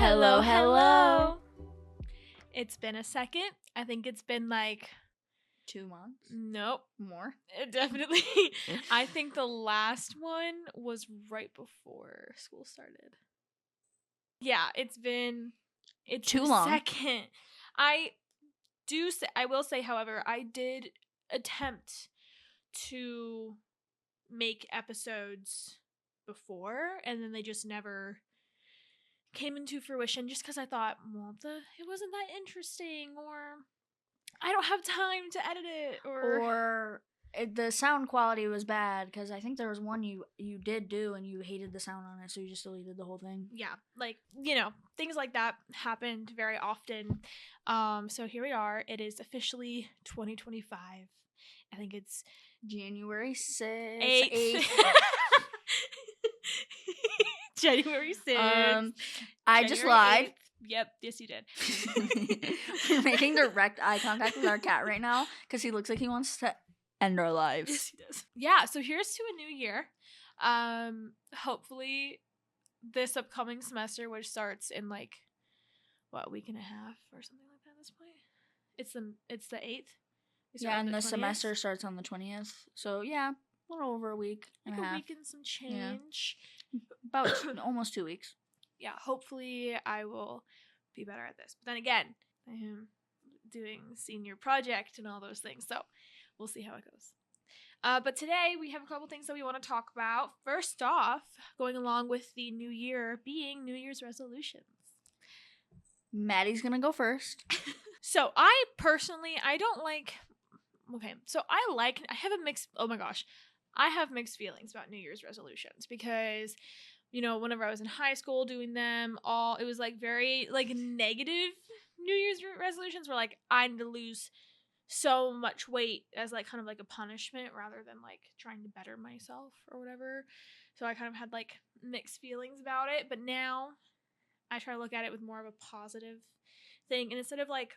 Hello, hello. It's been a second. I think it's been like 2 months. Nope. More. Definitely. I think the last one was right before school started. Yeah, it's Too a long. second. I will say, however, I did attempt to make episodes before, and then they just never came into fruition, just because I thought, well, it wasn't that interesting, or I don't have time to edit it, or the sound quality was bad, because I think there was one you did do and you hated the sound on it, so you just deleted the whole thing. Yeah, like, things like that happened very often. So here we are. It is officially 2025. I think it's January 6th. 8th. January 6th. I just lied. 8th. Yep, yes you did. We're making direct eye contact with our cat right now because he looks like he wants to end our lives. Yes, he does. Yeah, so here's to a new year. Hopefully this upcoming semester, which starts in like a week and a half or something like that at this point. It's the 8th. Yeah, and the semester starts on the 20th. So yeah, a little over a week and a half. A week and some change. Yeah. About almost 2 weeks. Yeah, hopefully I will be better at this. But then again, I am doing senior project and all those things, so we'll see how it goes. But today we have a couple things that we want to talk about. First off, going along with the new year being New Year's resolutions. Maddie's gonna go first. So I don't like. Okay, so I have a mixed. Oh my gosh, I have mixed feelings about New Year's resolutions because, whenever I was in high school doing them, it was like very like negative New Year's resolutions were like, I need to lose so much weight as like kind of like a punishment rather than like trying to better myself or whatever. So I kind of had like mixed feelings about it, but now I try to look at it with more of a positive thing, and instead of like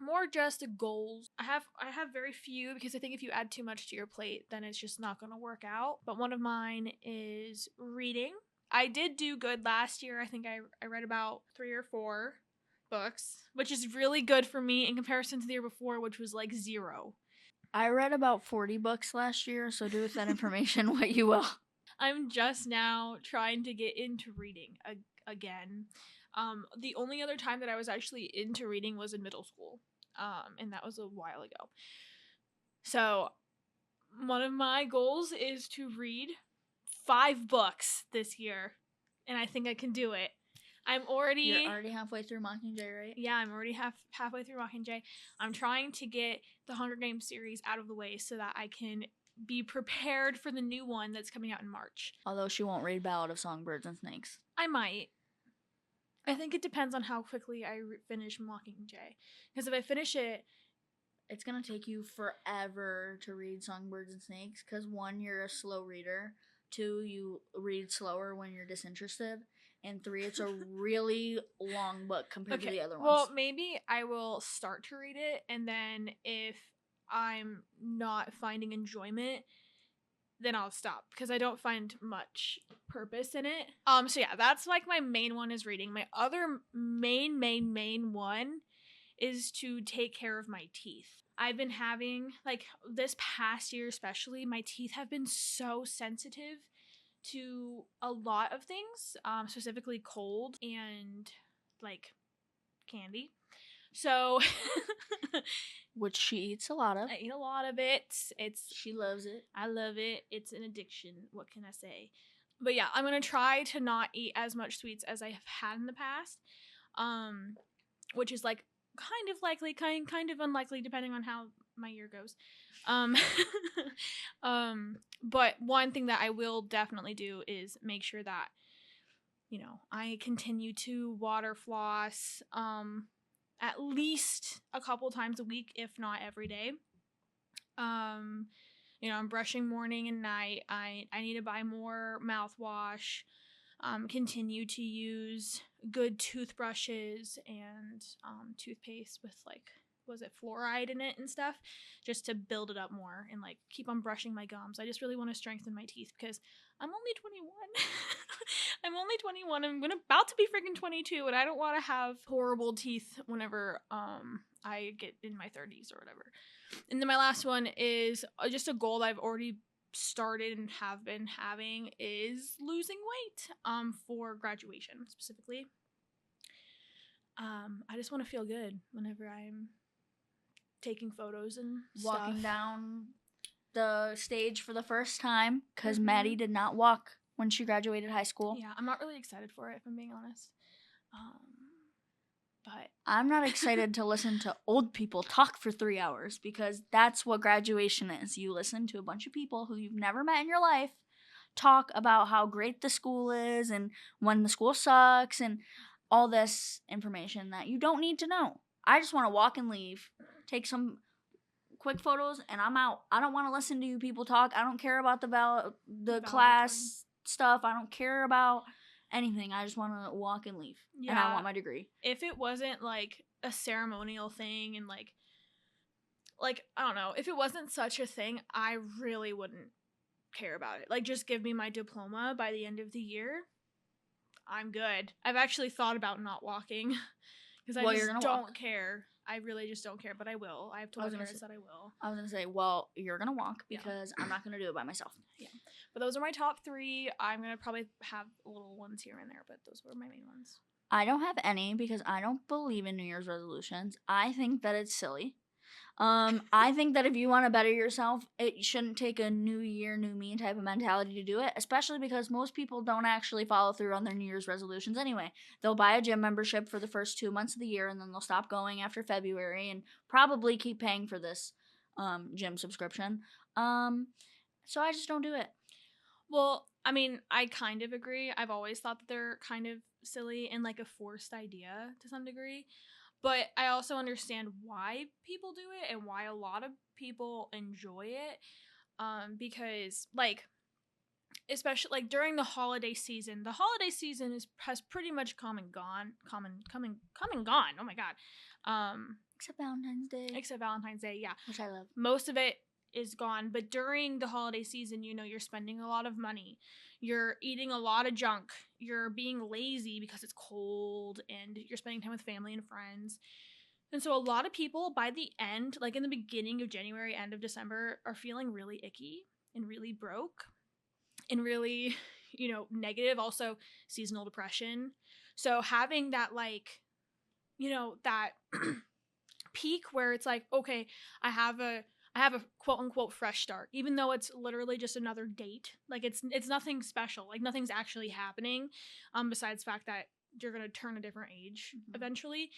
more just goals. I have very few because I think if you add too much to your plate, then it's just not going to work out. But one of mine is reading. I did do good last year. I think I read about 3 or 4 books, which is really good for me in comparison to the year before, which was like 0. I read about 40 books last year, so do with that information what you will. I'm just now trying to get into reading again. The only other time that I was actually into reading was in middle school. And that was a while ago. So one of my goals is to read 5 books this year, and I think I can do it. You're already halfway through Mockingjay, right? Yeah, I'm already halfway through Mockingjay. I'm trying to get the Hunger Games series out of the way so that I can be prepared for the new one that's coming out in March. Although she won't read Ballad of Songbirds and Snakes. I might. I think it depends on how quickly I finish Mockingjay. Because if I finish it, it's going to take you forever to read Songbirds and Snakes. Because 1, you're a slow reader. 2, you read slower when you're disinterested. And 3, it's a really long book compared to the other ones. Well, maybe I will start to read it. And then if I'm not finding enjoyment, then I'll stop because I don't find much purpose in it. So yeah, that's like my main one is reading. My other main one is to take care of my teeth. I've been having, like, this past year especially, my teeth have been so sensitive to a lot of things, specifically cold and like candy. So which she eats a lot of. I eat a lot of it. She loves it. I love it. It's an addiction. What can I say? But yeah, I'm gonna try to not eat as much sweets as I have had in the past, which is like kind of likely, kind of unlikely depending on how my year goes. But one thing that I will definitely do is make sure that I continue to water floss at least a couple times a week, if not every day. I'm brushing morning and night. I need to buy more mouthwash, continue to use good toothbrushes and toothpaste with like was it fluoride in it and stuff, just to build it up more and like keep on brushing my gums. I just really want to strengthen my teeth because I'm only 21. I'm only 21. I'm about to be freaking 22, and I don't want to have horrible teeth whenever I get in my 30s or whatever. And then my last one is just a goal that I've already started and have been having is losing weight for graduation specifically. I just want to feel good whenever I'm taking photos and Walking stuff. down the stage for the first time, because Maddie did not walk when she graduated high school. Yeah, I'm not really excited for it, if I'm being honest. But I'm not excited to listen to old people talk for 3 hours, because that's what graduation is. You listen to a bunch of people who you've never met in your life talk about how great the school is and when the school sucks and all this information that you don't need to know. I just want to walk and leave, take some quick photos, and I'm out. I don't want to listen to you people talk. I don't care about the class stuff. I don't care about anything. I just want to walk and leave. Yeah. And I want my degree. If it wasn't like a ceremonial thing and like I don't know, if it wasn't such a thing, I really wouldn't care about it. Like, just give me my diploma by the end of the year. I'm good. I've actually thought about not walking because I just don't care. I really just don't care, but I will. I have told my parents that I will. I was going to say, well, you're going to walk because I'm not going to do it by myself. Yeah. But those are my top 3. I'm going to probably have little ones here and there, but those were my main ones. I don't have any because I don't believe in New Year's resolutions. I think that it's silly. I think that if you want to better yourself, it shouldn't take a new year, new me type of mentality to do it, especially because most people don't actually follow through on their New Year's resolutions anyway. They'll buy a gym membership for the first 2 months of the year, and then they'll stop going after February and probably keep paying for this gym subscription. So I just don't do it. Well, I mean, I kind of agree. I've always thought that they're kind of silly and like a forced idea to some degree. But I also understand why people do it and why a lot of people enjoy it. Because like, especially like during the holiday season has pretty much come and gone. Oh my god. Except Valentine's Day, yeah. Which I love. Most of it is gone, but during the holiday season, you know, you're spending a lot of money. You're eating a lot of junk. You're being lazy because it's cold, and you're spending time with family and friends. And so a lot of people by the end, like in the beginning of January, end of December, are feeling really icky and really broke and really, you know, negative. Also seasonal depression. So having that, like, you know, that peak where it's like, okay, I have a quote unquote fresh start, even though it's literally just another date. Like it's nothing special. Like nothing's actually happening, besides the fact that you're gonna turn a different age eventually.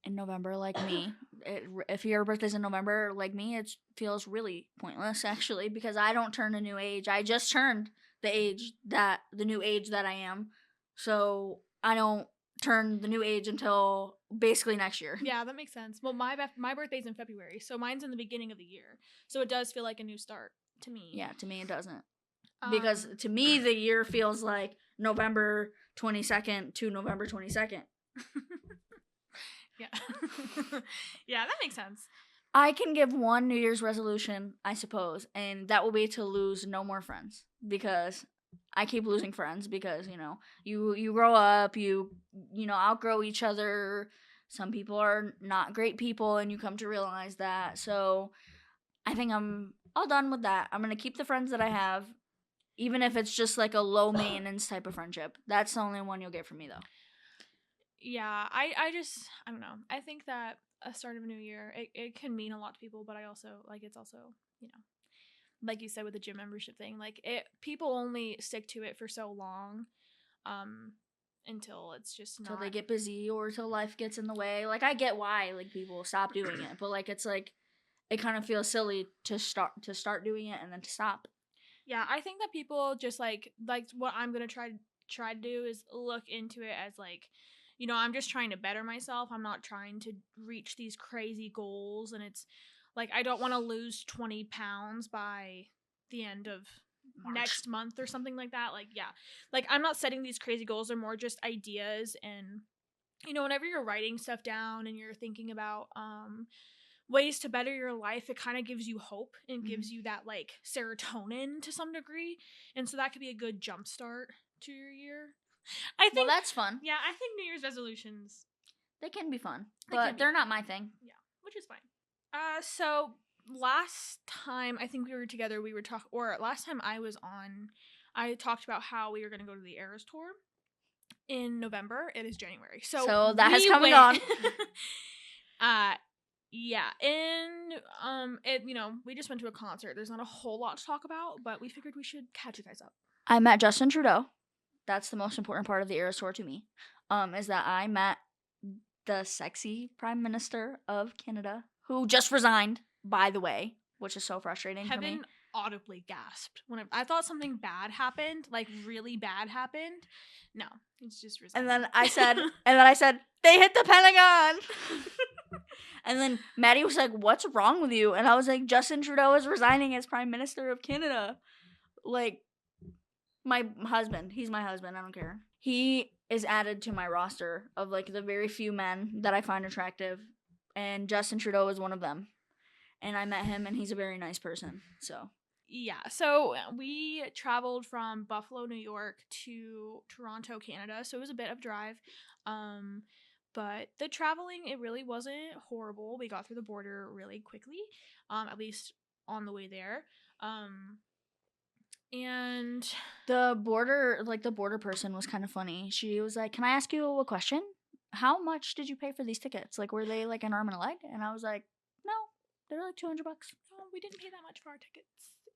In November, like me, if your birthday's in November, like me, it feels really pointless actually, because I don't turn a new age. I just turned the new age that I am, so I don't turn the new age until basically next year. Yeah, that makes sense. Well, my birthday's in February, so mine's in the beginning of the year, so it does feel like a new start to me. Yeah, to me it doesn't, because to me the year feels like November 22nd to November 22nd. Yeah. Yeah, that makes sense. I can give one New Year's resolution, I suppose, and that will be to lose no more friends, because I keep losing friends because, you know, you grow up, you outgrow each other. Some people are not great people, and you come to realize that. So I think I'm all done with that. I'm going to keep the friends that I have, even if it's just like a low maintenance type of friendship. That's the only one you'll get from me, though. Yeah, I don't know. I think that a start of a new year, it can mean a lot to people, but I also, like, it's also, you know, like you said with the gym membership thing, like, people only stick to it for so long, until it's just not. Until they get busy or till life gets in the way. Like, I get why, like, people stop doing it, but, like, it's like, it kind of feels silly to start doing it and then to stop. Yeah, I think that people just, like what I'm going to try to do is look into it as, like, you know, I'm just trying to better myself. I'm not trying to reach these crazy goals. And it's like, I don't want to lose 20 pounds by the end of next month or something like that. Like, yeah, like I'm not setting these crazy goals. They're more just ideas and whenever you're writing stuff down and you're thinking about ways to better your life, it kind of gives you hope and gives you that like serotonin to some degree, and so that could be a good jump start to your year. I think. Well, that's fun. Yeah, I think New Year's resolutions, They can be fun, but they're not my thing. Yeah, which is fine. So last time I think we were together, we were last time I was on, I talked about how we were going to go to the Eras tour in November. It is January, so that has come and gone. Yeah, and we just went to a concert. There's not a whole lot to talk about, but we figured we should catch you guys up. I met Justin Trudeau. That's the most important part of the Eras tour to me. Is that I met the sexy Prime Minister of Canada, who just resigned, by the way, which is so frustrating for me. Heaven audibly gasped when I thought something bad happened, like really bad happened. No, it's just resigned. And then I said, they hit the Pentagon. And then Maddie was like, what's wrong with you? And I was like, Justin Trudeau is resigning as Prime Minister of Canada. Like, my husband. He's my husband. I don't care. He is added to my roster of, like, the very few men that I find attractive. And Justin Trudeau is one of them. And I met him, and he's a very nice person. So. Yeah. So we traveled from Buffalo, New York to Toronto, Canada. So it was a bit of a drive. But the traveling, it really wasn't horrible. We got through the border really quickly, at least on the way there. And the border person was kind of funny. She was like, "Can I ask you a question? How much did you pay for these tickets? Like, were they like an arm and a leg?" And I was like, "No, they're like $200." Oh, we didn't pay that much for our tickets.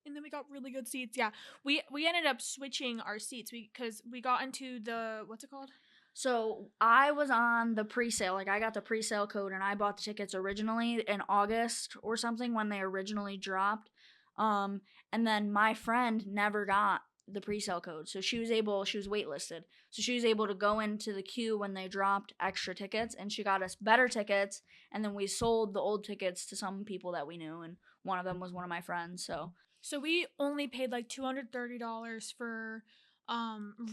And then we got really good seats. Yeah, we ended up switching our seats because we got into the, what's it called? So I was on the pre-sale. Like, I got the pre-sale code, and I bought the tickets originally in August or something when they originally dropped. And then my friend never got the pre-sale code. So she was waitlisted. So she was able to go into the queue when they dropped extra tickets, and she got us better tickets. And then we sold the old tickets to some people that we knew, and one of them was one of my friends. So we only paid like $230 for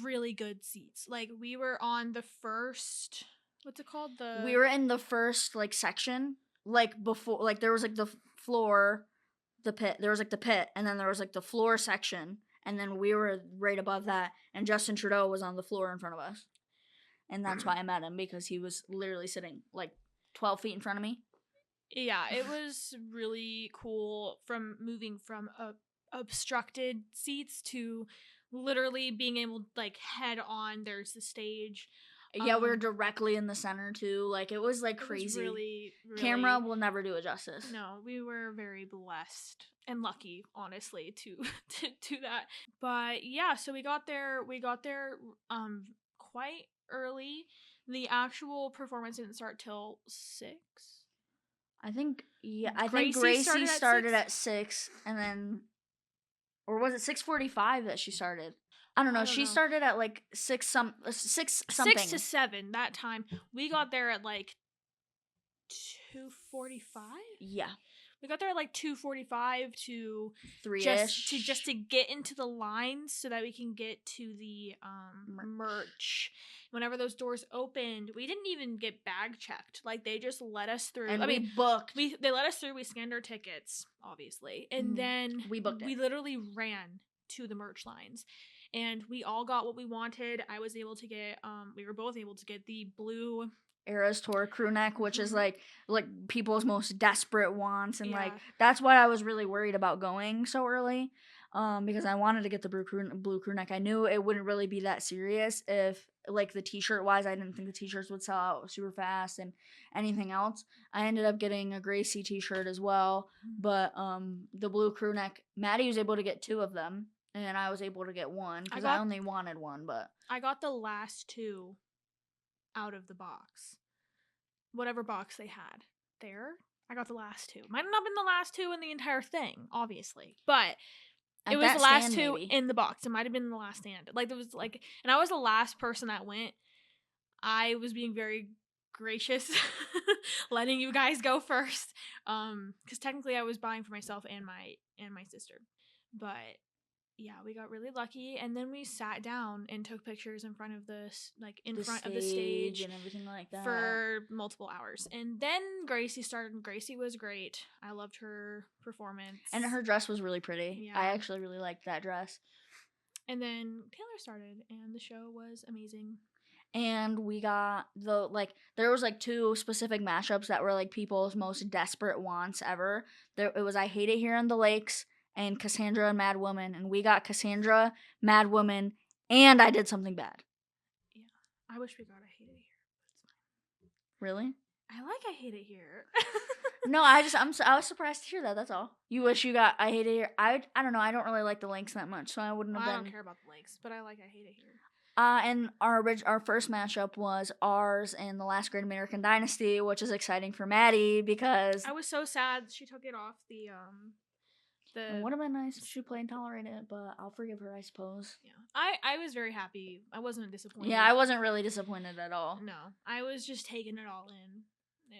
really good seats. Like, we were on the first, what's it called? We were in the first, like, section. Like, before, like, there was like the floor, the pit. There was like the pit, and then there was like the floor section, and then we were right above that, and Justin Trudeau was on the floor in front of us. And that's why I met him, because he was literally sitting like 12 feet in front of me. Yeah, it was really cool from moving from obstructed seats to literally being able to, like, head on. There's the stage. Yeah, we were directly in the center too. Like, it was like crazy. Was really, really, camera will never do it justice. No, we were very blessed and lucky, honestly, to that. But yeah, so we got there quite early. The actual performance didn't start till 6. I think Gracie started at 6, and then, or was it 6:45 that she started? I don't know. She started at like 6 something. 6 to 7 that time. We got there at like 2:45. Yeah, we got there at like 2:45 to 3ish just to get into the lines so that we can get to the merch. Whenever those doors opened, we didn't even get bag checked. Like, they just let us through. And we booked. They let us through. We scanned our tickets, obviously, and then we booked it. We literally ran to the merch lines, and we all got what we wanted. I was able to get. We were both able to get the blue Eras Tour crew neck, which is like people's most desperate wants, and like that's why I was really worried about going so early. Because I wanted to get the blue crew neck. I knew it wouldn't really be that serious if, like, the t-shirt wise, I didn't think the t-shirts would sell out super fast and anything else. I ended up getting a Gracie t-shirt as well, but the blue crew neck, Maddie was able to get 2 of them, and I was able to get 1 because I only wanted 1. But I got the last 2 out of the box, whatever box they had there. I got the last 2. Might not have been the last 2 in the entire thing, obviously, but it was the last 2 in the box. It might have been the last stand. Like, there was like, and I was the last person that went. I was being very gracious, letting you guys go first. Because technically I was buying for myself and my sister. But yeah, we got really lucky, and then we sat down and took pictures in front of of the stage stage and everything like that. for multiple hours. And then Gracie started, and Gracie was great. I loved her performance. And her dress was really pretty. Yeah. I actually really liked that dress. And then Taylor started, and the show was amazing. And we got there was like 2 specific mashups that were like people's most desperate wants ever. It was I Hate It Here in the Lakes and Cassandra and Mad Woman, and we got Cassandra, Mad Woman, and I Did Something Bad. Yeah, I wish we got I Hate It Here, but it's fine. Really? I like I Hate It Here. No, I was surprised to hear that. That's all. You wish you got I Hate It Here. I don't know. I don't really like the Lakes that much, so I wouldn't have I been. don't care about the Lakes, but I like I Hate It Here. And our first matchup was ours and The Last Great American Dynasty, which is exciting for Maddie because I was so sad she took it off the it would have been nice if she played and tolerated it, but I'll forgive her, I suppose. Yeah, I was very happy. I wasn't disappointed. Yeah, I wasn't really disappointed at all. No, I was just taking it all in.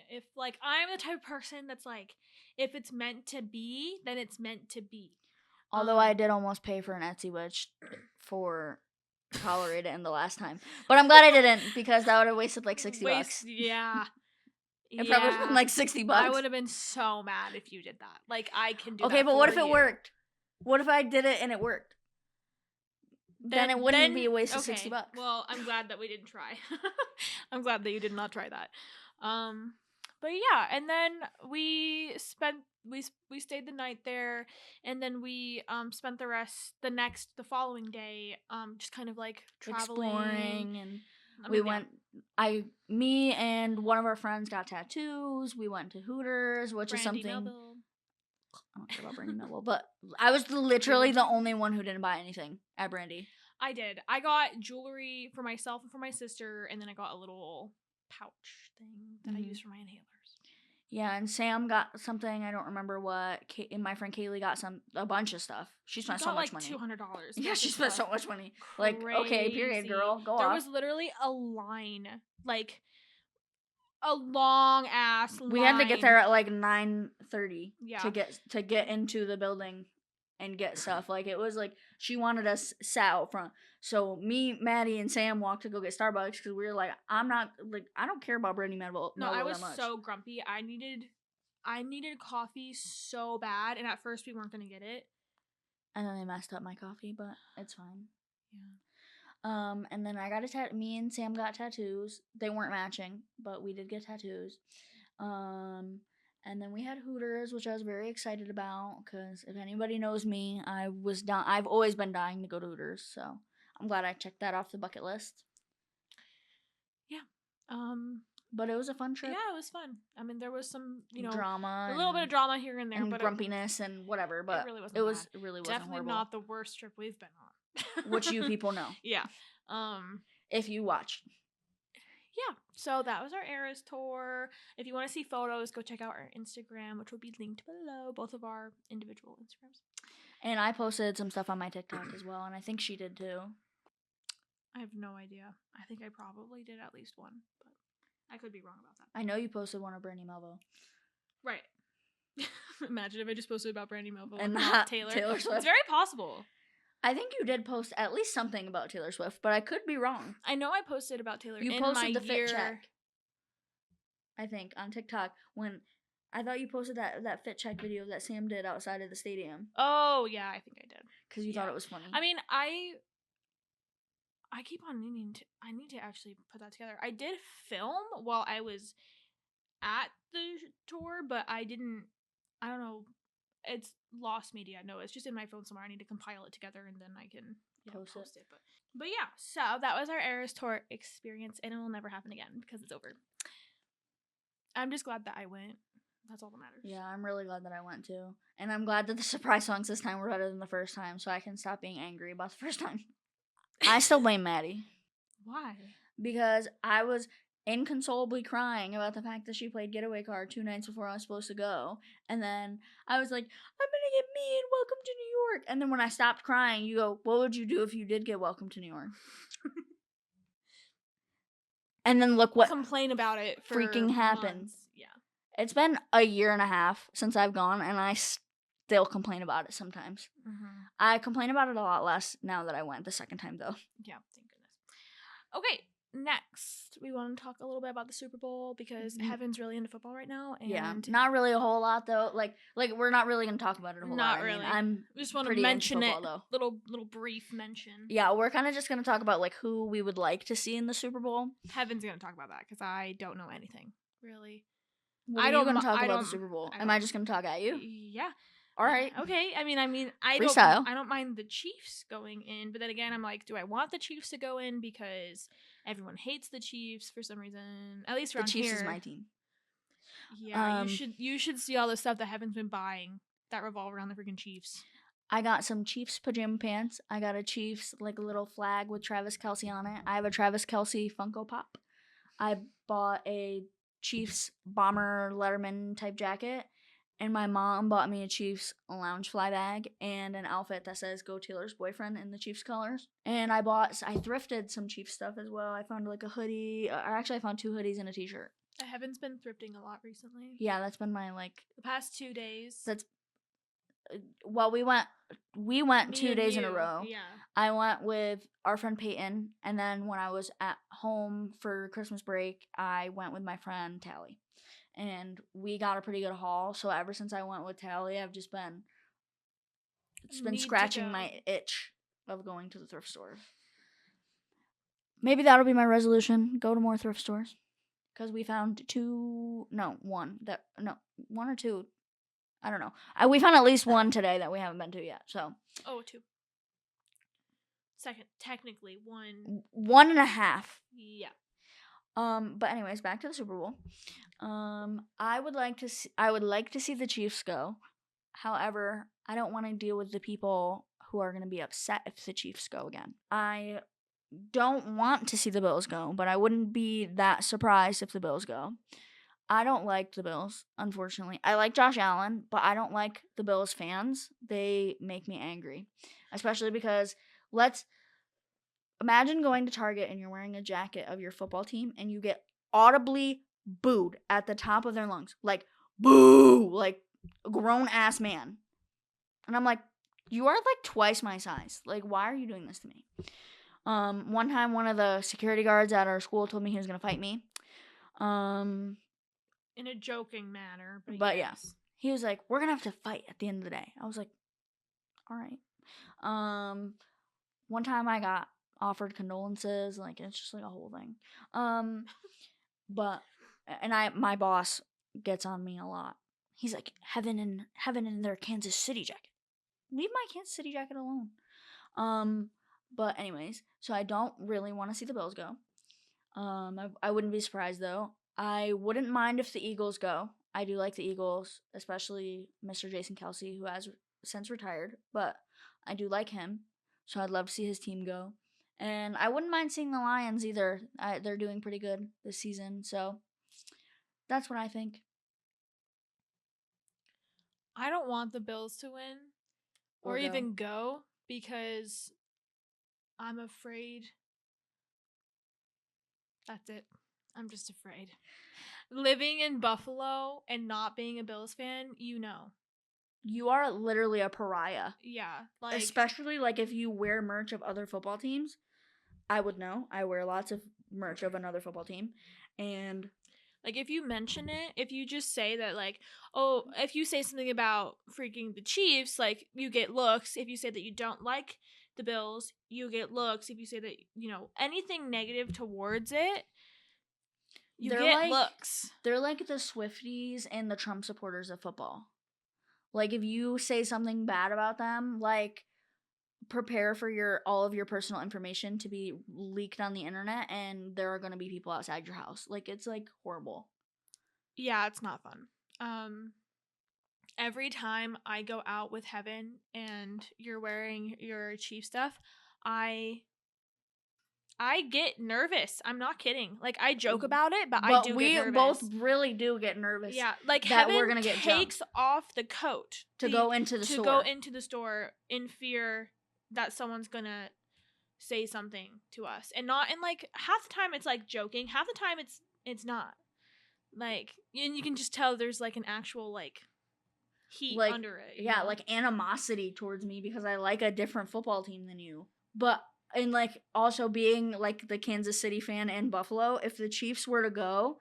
If like I'm the type of person that's like, if it's meant to be, then it's meant to be. Although I did almost pay for an Etsy witch for Tolerate It in the last time, but I'm glad I didn't because that would have wasted like $60. Yeah. It probably would have been like $60. I would have been so mad if you did that. Like, I can do that. Okay, but what if it you. worked? What if I did it and it worked? Then it wouldn't be a waste of $60. Well, I'm glad that we didn't try. I'm glad that you did not try that. But yeah, and then we stayed the night there, and then we spent the following day just kind of like traveling, exploring, and me and one of our friends got tattoos. We went to Hooters, which Brandy is something Melville. I don't care about Brandy Melville, but I was literally the only one who didn't buy anything at Brandy. I did. I got jewelry for myself and for my sister, and then I got a little pouch thing that I use for my inhalers. Yeah, and Sam got something, I don't remember what, and my friend Kaylee got a bunch of stuff. She spent so much money. $200. Yeah, she spent so much money. Crazy. Like, okay, period, girl, go There off. was literally a line, like, a long ass line. We had to get there at like 9:30 yeah. to get into the building and get stuff. Like, it was like, she wanted us sat out front. So me, Maddie, and Sam walked to go get Starbucks because we were like, I don't care about Brandy Melville. No, I was so grumpy. I needed coffee so bad, and at first we weren't gonna get it. And then they messed up my coffee, but it's fine. Yeah. And then I got me and Sam got tattoos. They weren't matching, but we did get tattoos. And then we had Hooters, which I was very excited about because if anybody knows me, I've always been dying to go to Hooters, so I'm glad I checked that off the bucket list. Yeah. But it was a fun trip. Yeah, it was fun. I mean, there was some, drama, a little bit of drama here and there, and but grumpiness and whatever. But it really wasn't. It really wasn't definitely horrible. not the worst trip we've been on. Which you people know. Yeah. If you watched. Yeah, so that was our Eras tour. If you want to see photos, go check out our Instagram, which will be linked below, both of our individual Instagrams. And I posted some stuff on my TikTok as well, and I think she did too. I have no idea. I think I probably did at least one, but I could be wrong about that. I know you posted one of Brandy Melville. Right. Imagine if I just posted about Brandy Melville and not Taylor Swift. It's very possible. I think you did post at least something about Taylor Swift, but I could be wrong. I know I posted about Taylor. You posted the fit check. I think on TikTok when I thought you posted that fit check video that Sam did outside of the stadium. Oh yeah, I think I did. Because you thought it was funny. I mean, I keep on needing to. I need to actually put that together. I did film while I was at the tour, but I didn't. I don't know. It's lost media. No, it's just in my phone somewhere. I need to compile it together and then I can post it. But yeah, so that was our Eras tour experience, and it will never happen again because it's over. I'm just glad that I went. That's all that matters. Yeah, I'm really glad that I went too. And I'm glad that the surprise songs this time were better than the first time, so I can stop being angry about the first time. I still blame Maddie. Why? Because I was inconsolably crying about the fact that she played Getaway Car 2 nights before I was supposed to go. And then I was like, I'm gonna get me and Welcome to New York. And then when I stopped crying, you go, what would you do if you did get Welcome to New York? And then look what complain about it for freaking happened. Months. Yeah. It's been a year and a half since I've gone, and I still complain about it sometimes. I complain about it a lot less now that I went the second time, though. Yeah, thank goodness. Okay, next we want to talk a little bit about the Super Bowl because Heaven's really into football right now. And yeah, not really a whole lot though. Like we're not really gonna talk about it a whole lot. Not really. I'm just want to pretty mention into it. football, though. Little brief mention. Yeah, we're kind of just gonna talk about like who we would like to see in the Super Bowl. Heaven's gonna talk about that because I don't know anything really. What are you gonna talk about the Super Bowl? Am I just gonna talk at you? Yeah. All right. Okay. I mean, Freestyle. I don't mind the Chiefs going in, but then again, I'm like, do I want the Chiefs to go in because everyone hates the Chiefs for some reason? At least around the Chiefs here. is my team. Yeah, you should see all the stuff that Heaven's been buying that revolve around the freaking Chiefs. I got some Chiefs pajama pants. I got a Chiefs like little flag with Travis Kelce on it. I have a Travis Kelce Funko Pop. I bought a Chiefs bomber Letterman type jacket. And my mom bought me a Chiefs lounge fly bag and an outfit that says "Go Taylor's Boyfriend" in the Chiefs colors. And I thrifted some Chiefs stuff as well. I found like a hoodie. I found 2 hoodies and a t-shirt. Heaven's been thrifting a lot recently. Yeah, that's been my like the past 2 days. That's well, we went me 2 days in a row. Yeah. I went with our friend Peyton, and then when I was at home for Christmas break, I went with my friend Tally. And we got a pretty good haul. So ever since I went with Tally, I've just been scratching my itch of going to the thrift store. Maybe that'll be my resolution. Go to more thrift stores. Because we found 1 or 2. I don't know. We found at least 1 today that we haven't been to yet. So 2. Second, technically 1. 1.5. Yeah. But anyways, back to the Super Bowl. I would like to see the Chiefs go. However, I don't want to deal with the people who are going to be upset if the Chiefs go again. I don't want to see the Bills go, but I wouldn't be that surprised if the Bills go. I don't like the Bills, unfortunately. I like Josh Allen, but I don't like the Bills fans. They make me angry, especially because let's imagine going to Target and you're wearing a jacket of your football team and you get audibly booed at the top of their lungs. Like, boo! Like, a grown-ass man. And I'm like, you are like twice my size. Like, why are you doing this to me? One time, one of the security guards at our school told me he was going to fight me. In a joking manner. But yes. Yeah. He was like, we're going to have to fight at the end of the day. I was like, all right. One time I got offered condolences. Like, it's just like a whole thing. But, and my boss gets on me a lot. He's like, Heaven in their Kansas City jacket. Leave my Kansas City jacket alone. But anyways, so I don't really want to see the Bills go. I wouldn't be surprised though. I wouldn't mind if the Eagles go. I do like the Eagles, especially Mr. Jason Kelce, who has since retired, but I do like him. So I'd love to see his team go. And I wouldn't mind seeing the Lions either. They're doing pretty good this season. So that's what I think. I don't want the Bills to win or even go because I'm afraid. That's it. I'm just afraid. Living in Buffalo and not being a Bills fan, you know. You are literally a pariah. Yeah. Like, especially like if you wear merch of other football teams. I would know. I wear lots of merch of another football team. And like if you mention it, if you just say that like, oh, if you say something about freaking the Chiefs, like you get looks. If you say that you don't like the Bills, you get looks. If you say that, you know, anything negative towards it, you get looks. They're like the Swifties and the Trump supporters of football. Like if you say something bad about them, like prepare for all of your personal information to be leaked on the internet, and there are going to be people outside your house. Like it's like horrible. Yeah, it's not fun. Every time I go out with Heaven and you're wearing your Chief stuff, I get nervous. I'm not kidding. Like I joke about it, but I do get nervous. We both really do get nervous. Yeah, like that Heaven we're gonna get takes jumped. off the coat to go into the store. To go into the store in fear that someone's gonna say something to us, and not in like half the time it's like joking, half the time it's not. Like, and you can just tell there's like an actual like heat like, under it. Yeah, like animosity towards me because I like a different football team than you. But and like also being like the Kansas City fan and Buffalo, if the Chiefs were to go,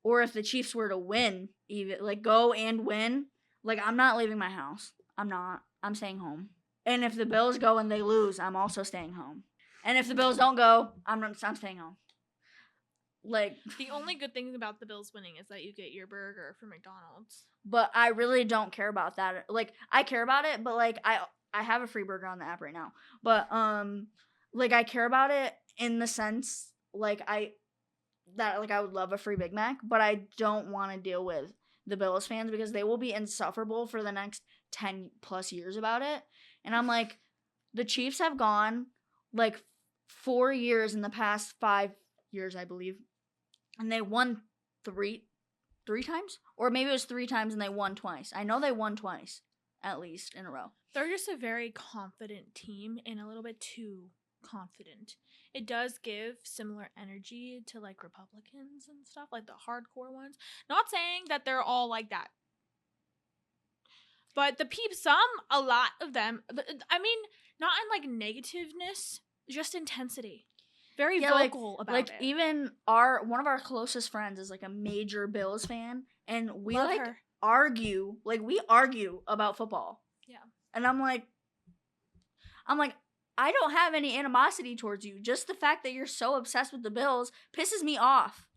or if the Chiefs were to win, even like go and win, like I'm not leaving my house. I'm not. I'm staying home. And if the Bills go and they lose, I'm also staying home. And if the Bills don't go, I'm staying home. Like the only good thing about the Bills winning is that you get your burger from McDonald's. But I really don't care about that. Like I care about it, but like I have a free burger on the app right now. But like I care about it in the sense like I would love a free Big Mac, but I don't want to deal with the Bills fans because they will be insufferable for the next 10 plus years about it. And I'm like, the Chiefs have gone like 4 years in the past 5 years, I believe. And they won three times? Or maybe it was 3 times and they won twice. I know they won twice, at least, in a row. They're just a very confident team and a little bit too confident. It does give similar energy to like Republicans and stuff, like the hardcore ones. Not saying that they're all like that. But a lot of them, I mean, not in like negativeness, just intensity. Very vocal about it. Like even one of our closest friends is like a major Bills fan, and we Love her. argue about football. Yeah. And I'm like, I don't have any animosity towards you. Just the fact that you're so obsessed with the Bills pisses me off.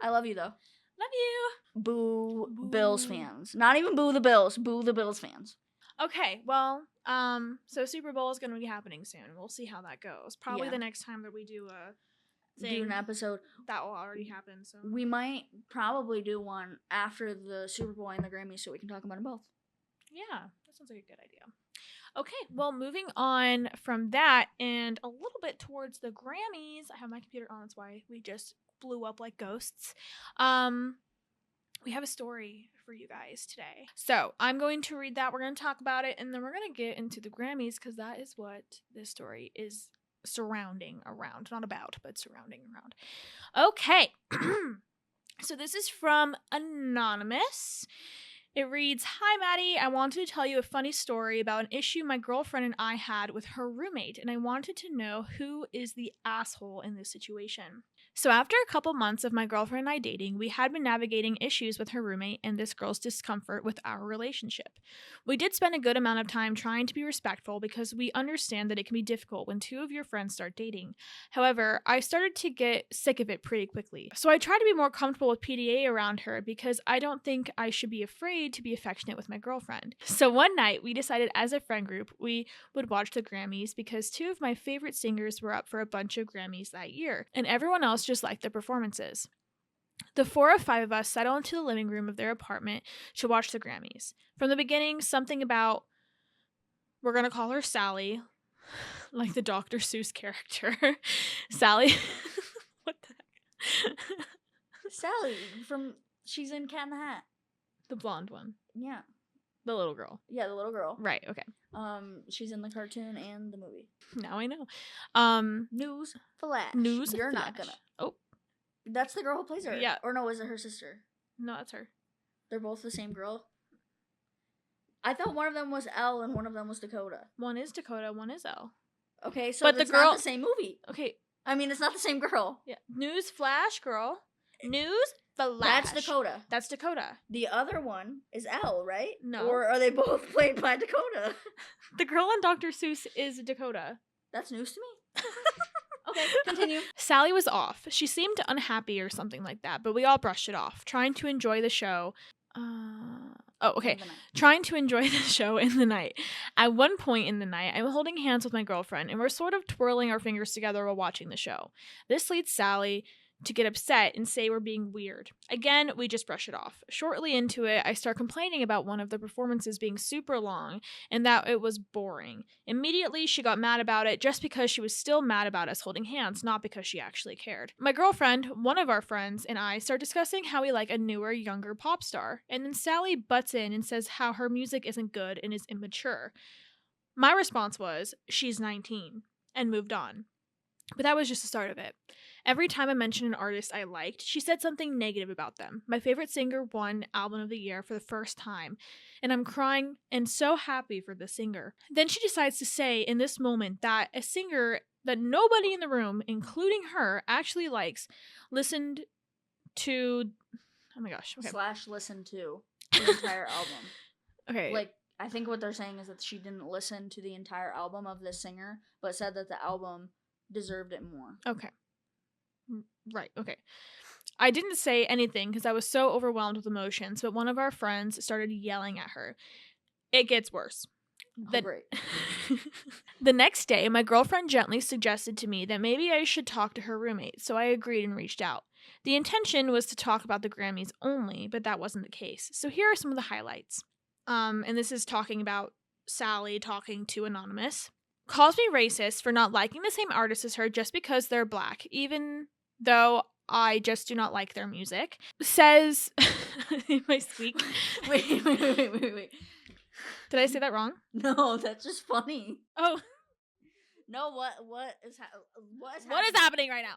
I love you though. Love you. Boo, Boo. Bills fans. Not even boo the Bills. Boo the Bills fans. Okay, well, so Super Bowl is going to be happening soon. We'll see how that goes. Probably the next time that we do an episode that will already happen. So we might probably do one after the Super Bowl and the Grammys, so we can talk about them both. Yeah, that sounds like a good idea. Okay, well, moving on from that and a little bit towards the Grammys. I have my computer on. That's why we just blew up like ghosts. We have a story for you guys today. So I'm going to read that. We're going to talk about it, and then we're going to get into the Grammys because that is what this story is surrounding around. Not about, but surrounding around. Okay. So this is from Anonymous. It reads, "Hi, Maddie. I wanted to tell you a funny story about an issue my girlfriend and I had with her roommate, and I wanted to know who is the asshole in this situation. So after a couple months of my girlfriend and I dating, we had been navigating issues with her roommate and this girl's discomfort with our relationship. We did spend a good amount of time trying to be respectful because we understand that it can be difficult when 2 of your friends start dating. However, I started to get sick of it pretty quickly. So I tried to be more comfortable with PDA around her because I don't think I should be afraid to be affectionate with my girlfriend. So one night, we decided as a friend group we would watch the Grammys because 2 of my favorite singers were up for a bunch of Grammys that year, and everyone else just liked the performances. The 4 or 5 of us settled into the living room of their apartment to watch the Grammys. From the beginning, something about, we're going to call her Sally, like the Dr. Seuss character. Sally. What the heck? Sally she's in Cat in the Hat. The blonde one. Yeah. The little girl. Yeah, the little girl. Right, okay. She's in the cartoon and the movie. Now I know. News flash. You're not gonna. Oh. That's the girl who plays her. Yeah. Or no, is it her sister? No, that's her. They're both the same girl. I thought one of them was Elle and one of them was Dakota. One is Dakota, one is Elle. Okay, so but it's the girl, not the same movie. Okay. I mean, it's not the same girl. Yeah. News flash, girl. News flash. That's Dakota. That's Dakota. The other one is Elle, right? No. Or are they both played by Dakota? The girl on Dr. Seuss is Dakota. That's news to me. Okay, continue. Sally was off. She seemed unhappy or something like that, but we all brushed it off, trying to enjoy the show. Trying to enjoy the show in the night. At one point in the night, I'm holding hands with my girlfriend, and we're sort of twirling our fingers together while watching the show. This leads Sally to get upset and say we're being weird. Again, we just brush it off. Shortly into it, I start complaining about one of the performances being super long and that it was boring. Immediately, she got mad about it just because she was still mad about us holding hands, not because she actually cared. My girlfriend, one of our friends, and I start discussing how we like a newer, younger pop star, and then Sally butts in and says how her music isn't good and is immature. My response was, she's 19, and moved on. But that was just the start of it. Every time I mentioned an artist I liked, she said something negative about them. My favorite singer won Album of the Year for the first time, and I'm crying and so happy for the singer. Then she decides to say in this moment that a singer that nobody in the room, including her, actually likes, listened to... Oh my gosh. Okay. / listen to the entire album. Okay. Like, I think what they're saying is that she didn't listen to the entire album of this singer, but said that the album deserved it more. Okay. Right. Okay. I didn't say anything because I was so overwhelmed with emotions, but one of our friends started yelling at her. It gets worse. Great. The next day, my girlfriend gently suggested to me that maybe I should talk to her roommate, so I agreed and reached out. The intention was to talk about the Grammys only, but that wasn't the case. So here are some of the highlights. And this is talking about Sally talking to Anonymous. Calls me racist for not liking the same artist as her just because they're black, even though I just do not like their music. Says, my squeak. Wait. Did I say that wrong? No, that's just funny. Oh. No, what is happening right now?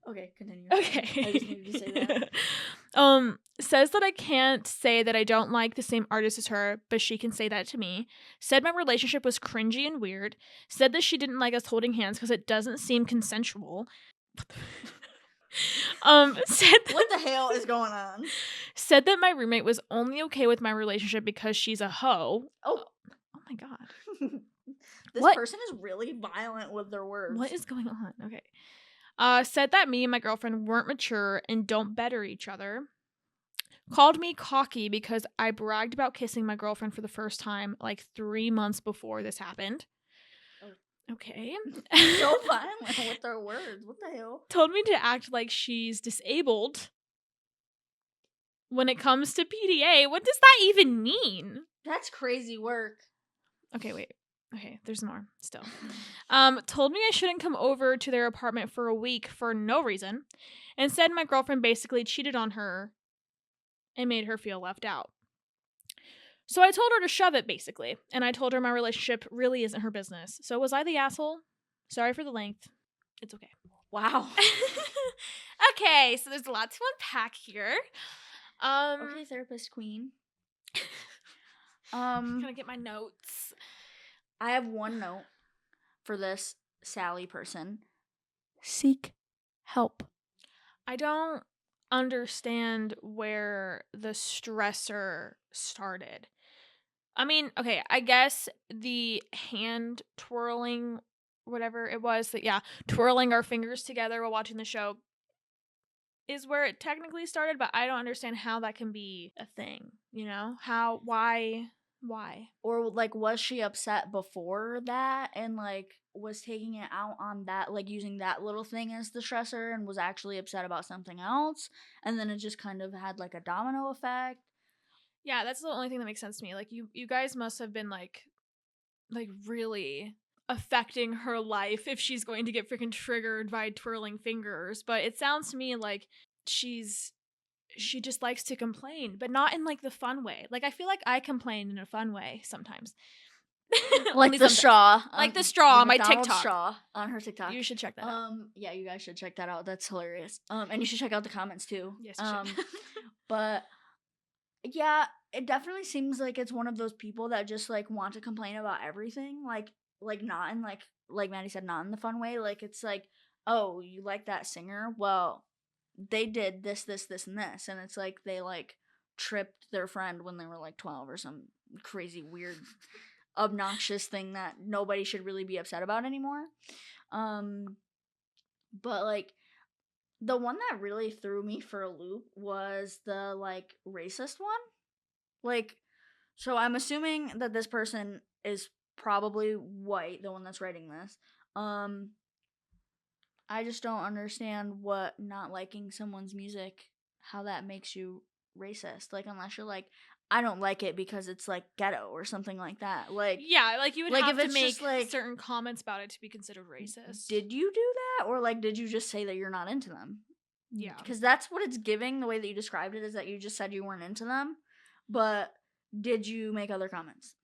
Okay, continue. Okay. I just needed to say that. Says that I can't say that I don't like the same artist as her, but she can say that to me. Said my relationship was cringy and weird. Said that she didn't like us holding hands because it doesn't seem consensual. Said what the hell is going on? Said that my roommate was only okay with my relationship because she's a hoe. Oh my god. This person is really violent with their words. What is going on? Okay. Said that me and my girlfriend weren't mature and don't better each other. Called me cocky because I bragged about kissing my girlfriend for the first time like 3 months before this happened. Oh. Okay. So violent with their words. What the hell? Told me to act like she's disabled. When it comes to PDA, what does that even mean? That's crazy work. Okay, wait. Okay, there's more still. Told me I shouldn't come over to their apartment for a week for no reason, and said my girlfriend basically cheated on her and made her feel left out. So I told her to shove it, basically, and I told her my relationship really isn't her business. So was I the asshole? Sorry for the length. It's okay. Wow. Okay, so there's a lot to unpack here. Okay, therapist queen. Gonna get my notes. I have one note for this Sally person. Seek help. I don't understand where the stressor started. I mean, okay, I guess the hand twirling, whatever it was, twirling our fingers together while watching the show is where it technically started, but I don't understand how that can be a thing, you know? Why? Or, like, was she upset before that and, like, was taking it out on that, like, using that little thing as the stressor and was actually upset about something else? And then it just kind of had, like, a domino effect? Yeah, that's the only thing that makes sense to me. Like, you guys must have been, like really affecting her life if she's going to get freaking triggered by twirling fingers. But it sounds to me like she just likes to complain, but not in, like, the fun way. Like, I feel like I complain in a fun way sometimes. Like the straw. Like the straw on my McDonald's TikTok. straw on her TikTok. You should check that out. Yeah, you guys should check that out. That's hilarious. And you should check out the comments too. Yes, you should. But yeah, it definitely seems like it's one of those people that just, like, want to complain about everything. Like not in, like Maddie said, not in the fun way. Like, it's like, oh, you like that singer? Well, they did this, and this. And it's like they, like, tripped their friend when they were, like, 12 or some crazy, weird, obnoxious thing that nobody should really be upset about anymore. But, like, the one that really threw me for a loop was the, like, racist one. Like, so I'm assuming that this person is probably white, the one that's writing this. I just don't understand what not liking someone's music, how that makes you racist. Like, unless you're like, I don't like it because it's, like, ghetto or something like that. Like, yeah, like, you would like, have if to it's make just, like, certain comments about it to be considered racist. Did you do that? Or, like, did you just say that you're not into them? Yeah. Because that's what it's giving, the way that you described it, is that you just said you weren't into them. But did you make other comments?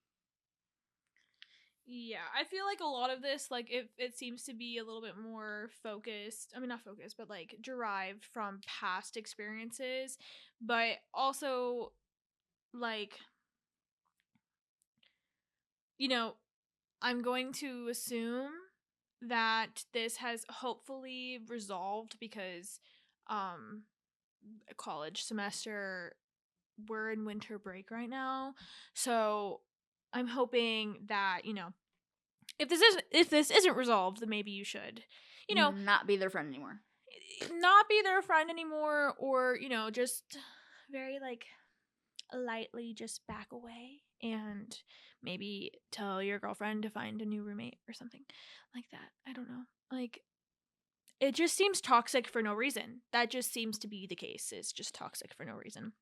Yeah, I feel like a lot of this, like, it seems to be a little bit more focused. I mean, not focused, but like derived from past experiences, but also like, you know, I'm going to assume that this has hopefully resolved because um college semester, we're in winter break right now. So I'm hoping that, if this isn't resolved, then maybe you should, you know, Not be their friend anymore. not be their friend anymore, or, just very like lightly just back away and maybe tell your girlfriend to find a new roommate or something like that. I don't know. Like, it just seems toxic for no reason. That just seems to be the case. It's just toxic for no reason.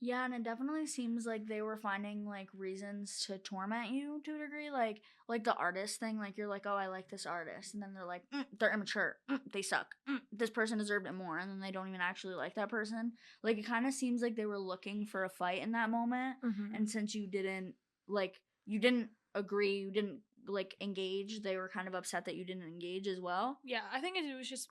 Yeah, and it definitely seems like they were finding like reasons to torment you to a degree, like the artist thing. Like you're like, oh, I like this artist, and then they're like, they're immature, they suck, this person deserved it more, and then they don't even actually like that person. Like it kind of seems like they were looking for a fight in that moment, and since you didn't agree, you didn't like engage, they were kind of upset that you didn't engage as well. Yeah, I think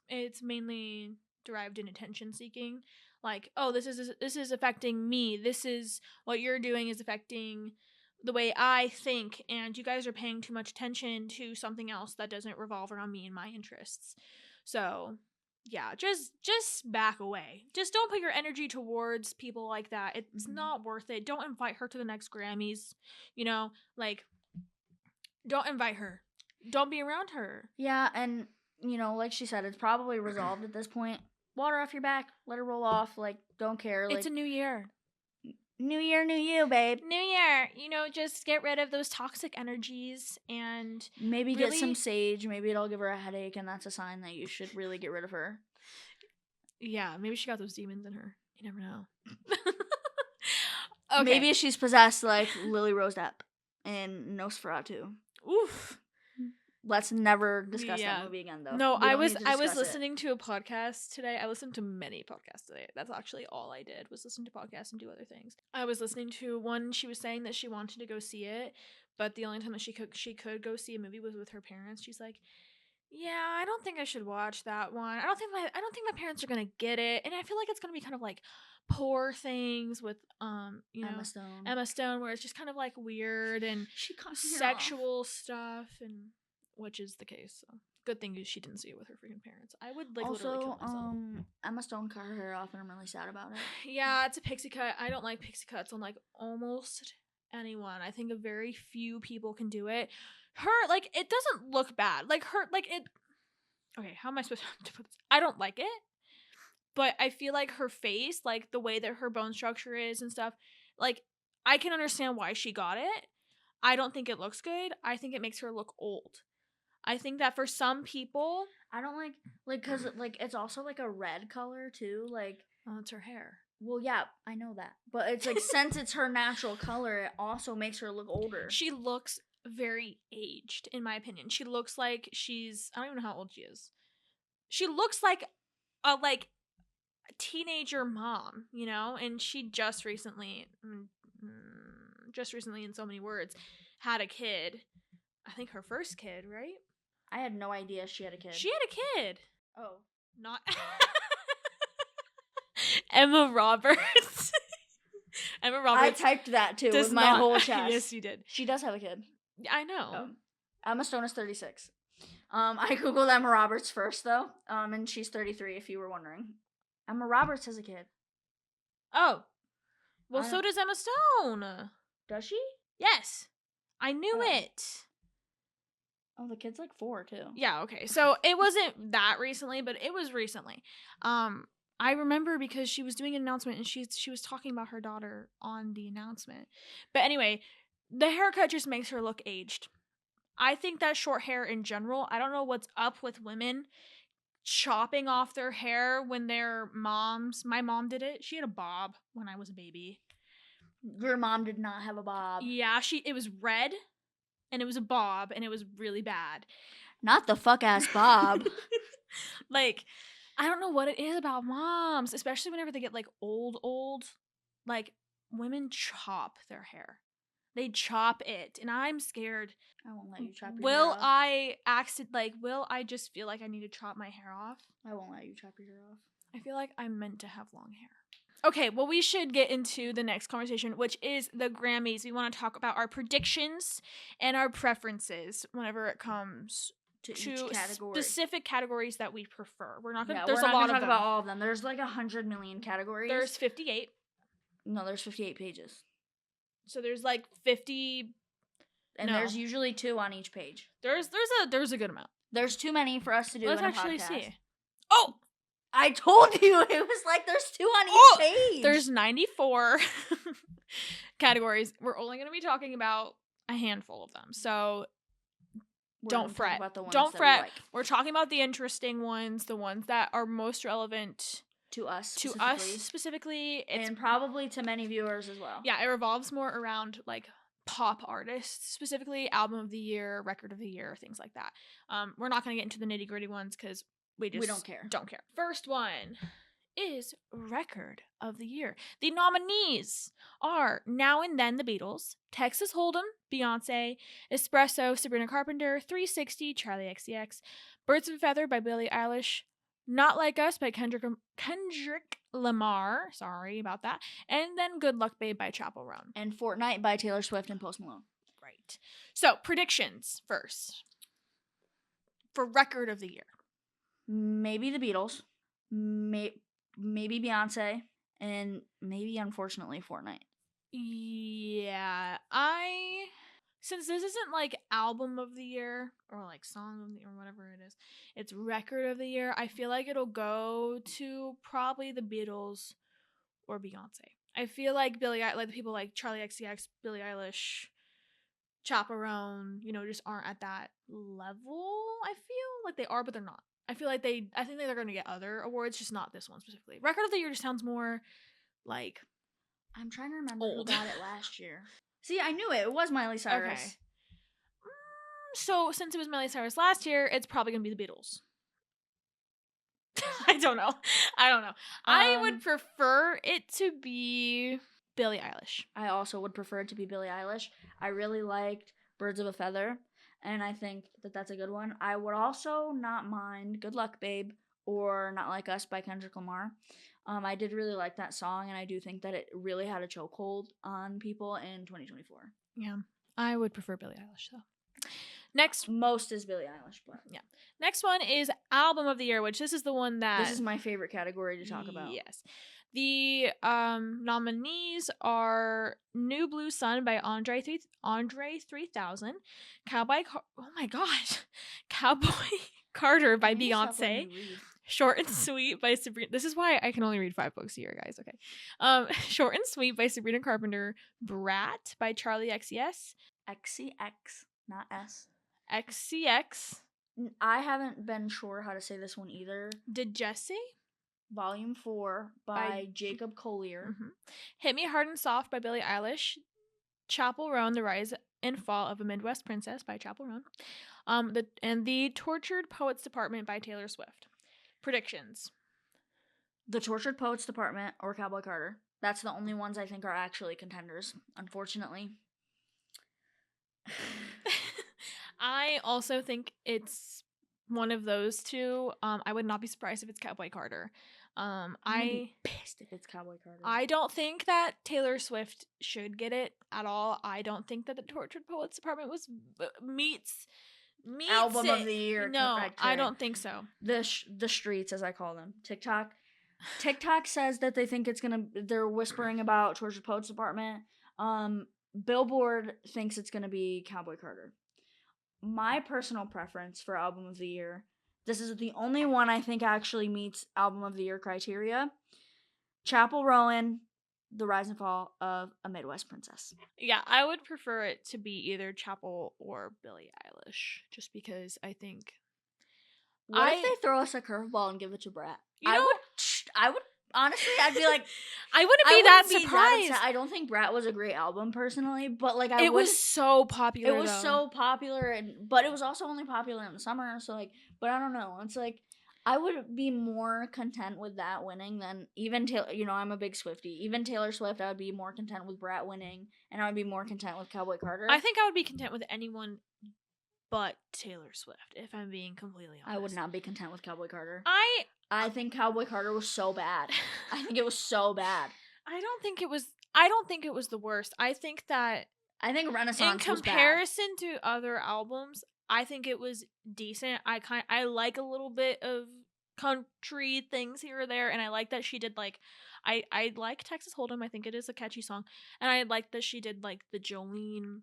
it's mainly derived in attention seeking. Like, oh, this is affecting me. This is what you're doing is affecting the way I think, and you guys are paying too much attention to something else that doesn't revolve around me and my interests. So, yeah, just back away. Just don't put your energy towards people like that. It's not worth it. Don't invite her to the next Grammys. Like, don't invite her. Don't be around her. Yeah, and like she said, it's probably resolved at this point. Water off your back, let it roll off. Like, don't care. It's a Like, new year. new year, new you, babe. New year. Just get rid of those toxic energies and Maybe really get some sage. Maybe it'll give her a headache, and that's a sign that you should really get rid of her. Yeah, maybe she got those demons in her. You never know. Okay. Maybe she's possessed like Lily Rose Depp in Nosferatu. Oof. Let's never discuss that movie again, though. No, I was listening to a podcast today. I listened to many podcasts today. That's actually all I did, was listen to podcasts and do other things. I was listening to one. She was saying that she wanted to go see it, but the only time that she could go see a movie was with her parents. She's like, yeah, I don't think I should watch that one. I don't think my parents are gonna get it, and I feel like it's gonna be kind of like Poor Things with Emma Stone, where it's just kind of like weird and sexual stuff, and which is the case. So good thing she didn't see it with her freaking parents. I would like literally kill myself. Emma Stone cut her hair off, and I'm really sad about it. Yeah, it's a pixie cut. I don't like pixie cuts on like almost anyone. I think a very few people can do it. Her, like, it doesn't look bad. Like, her, like, it... Okay, how am I supposed to put this? I don't like it, but I feel like her face, like, the way that her bone structure is and stuff, like, I can understand why she got it. I don't think it looks good. I think it makes her look old. I think that for some people... I don't like, because, like, it's also, like, a red color, too, like... Oh, it's her hair. Well, yeah, I know that. But it's, like, since it's her natural color, it also makes her look older. She looks very aged, in my opinion. She looks like she's... I don't even know how old she is. She looks like a, teenager mom, And she just recently, in so many words, had a kid. I think her first kid, right? I had no idea she had a kid. She had a kid. Oh. Not... Emma Roberts. Emma Roberts. I typed that too with my whole chest. Yes, you did. She does have a kid. I know. Emma Stone is 36. I googled Emma Roberts first though, and she's 33. If you were wondering, Emma Roberts has a kid. Oh, well, so does Emma Stone. Does she? Yes, I knew it. Oh, the kid's like 4 too. Yeah. Okay. So it wasn't that recently, but it was recently. I remember because she was doing an announcement and she was talking about her daughter on the announcement. But anyway, the haircut just makes her look aged. I think that short hair in general, I don't know what's up with women chopping off their hair when they're moms. My mom did it. She had a bob when I was a baby. Your mom did not have a bob. Yeah, it was red and it was a bob and it was really bad. Not the fuck ass bob. Like, I don't know what it is about moms, especially whenever they get like old. Like, women chop their hair. They chop it, and I'm scared. I won't let you chop your hair off. Will I just feel like I need to chop my hair off? I won't let you chop your hair off. I feel like I'm meant to have long hair. Okay, well, we should get into the next conversation, which is the Grammys. We want to talk about our predictions and our preferences whenever it comes to each category. Specific categories that we prefer. We're not going to there's a lot of them. About all of them. There's like 100 million categories. There's 58. No, there's 58 pages. So there's like 50, and there's usually 2 on each page. There's a good amount. There's too many for us to do. Let's in a actually podcast. see. Oh, I told you it was like there's 2 on each page. There's 94 categories. We're only going to be talking about a handful of them. So don't fret. Don't fret. Like. We're talking about the interesting ones, the ones that are most relevant to us specifically. And probably to many viewers as well. Yeah, it revolves more around like pop artists, specifically album of the year, record of the year, things like that. We're not going to get into the nitty-gritty ones because we don't care. First one is record of the year. The nominees are Now and Then, The Beatles, Texas Hold'em, Beyonce, Espresso, Sabrina Carpenter, 360, Charlie XCX, Birds of a Feather by Billie Eilish, Not Like Us by Kendrick Lamar, sorry about that, and then Good Luck Babe by Chappell Roan. And Fortnite by Taylor Swift and Post Malone. Right. So, predictions first. For record of the year. Maybe the Beatles, maybe Beyonce, and maybe, unfortunately, Fortnite. Yeah, since this isn't like album of the year or like song of the or whatever it is, it's record of the year. I feel like it'll go to probably the Beatles or Beyonce. I feel like the people like Charlie XCX, Billie Eilish, Chappell Roan, just aren't at that level. I feel like they are, but they're not. I think they're going to get other awards, just not this one specifically. Record of the year just sounds more like I'm trying to remember old. Who got it last year. See, I knew it. It was Miley Cyrus. Okay. So, since it was Miley Cyrus last year, it's probably going to be the Beatles. I don't know. I would prefer it to be Billie Eilish. I also would prefer it to be Billie Eilish. I really liked Birds of a Feather, and I think that that's a good one. I would also not mind Good Luck Babe or Not Like Us by Kendrick Lamar. I did really like that song, and I do think that it really had a chokehold on people in 2024. Yeah, I would prefer Billie Eilish, though. Most is Billie Eilish, but yeah. Next one is album of the year, which this is the one that this is my favorite category to talk about. Yes. The nominees are New Blue Sun by Andre 3000, Cowboy Carter by Beyonce, Short and Sweet by Sabrina. This is why I can only read 5 books a year, guys. Okay. Short and Sweet by Sabrina Carpenter, Brat by Charlie XCX, not S. XCX. I haven't been sure how to say this one either. Did Jesse? Volume 4 by Jacob Collier. Mm-hmm. Hit Me Hard and Soft by Billie Eilish. Chappell Roan, The Rise and Fall of a Midwest Princess by Chappell Roan. The Tortured Poets Department by Taylor Swift. Predictions. The Tortured Poets Department or Cowboy Carter. That's the only ones I think are actually contenders, unfortunately. I also think it's one of those two. I would not be surprised if it's Cowboy Carter. I'd be pissed if it's Cowboy Carter. I don't think that Taylor Swift should get it at all. I don't think that the Tortured Poets Department meets album it. of the year. No, I don't think so. The streets, as I call them, TikTok says that they think they're whispering about Tortured Poets Department. Billboard thinks it's gonna be Cowboy Carter. My personal preference for album of the year, this is the only one I think actually meets album of the year criteria. Chappell Roan, The Rise and Fall of a Midwest Princess. Yeah, I would prefer it to be either Chappell or Billie Eilish, just because I think. What if they throw us a curveball and give it to Brat? I would. Honestly, I'd be like, I wouldn't be that surprised. I don't think Brat was a great album personally, but like it was so popular. So popular, but it was also only popular in the summer. So like, but I don't know. It's like I would be more content with that winning than even Taylor. You know, I'm a big Swiftie. Even Taylor Swift, I would be more content with Brat winning, and I would be more content with Cowboy Carter. I think I would be content with anyone but Taylor Swift, if I'm being completely honest. I would not be content with Cowboy Carter. I think Cowboy Carter was so bad. I think it was so bad. I don't think it was the worst. I think Renaissance in was bad. comparison to other albums, I think it was decent. I like a little bit of country things here or there, and I like that she did like I like Texas Hold'em. I think it is a catchy song, and I like that she did like the Jolene.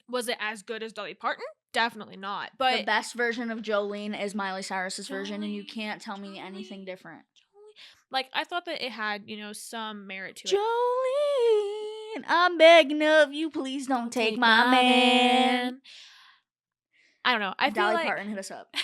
Was it as good as Dolly Parton? Definitely not. But the best version of Jolene is Miley Cyrus's version, and you can't tell me anything different. Like, I thought that it had, some merit to it. Jolene, I'm begging of you, please don't take my man. I don't know. I feel Dolly like Parton hit us up.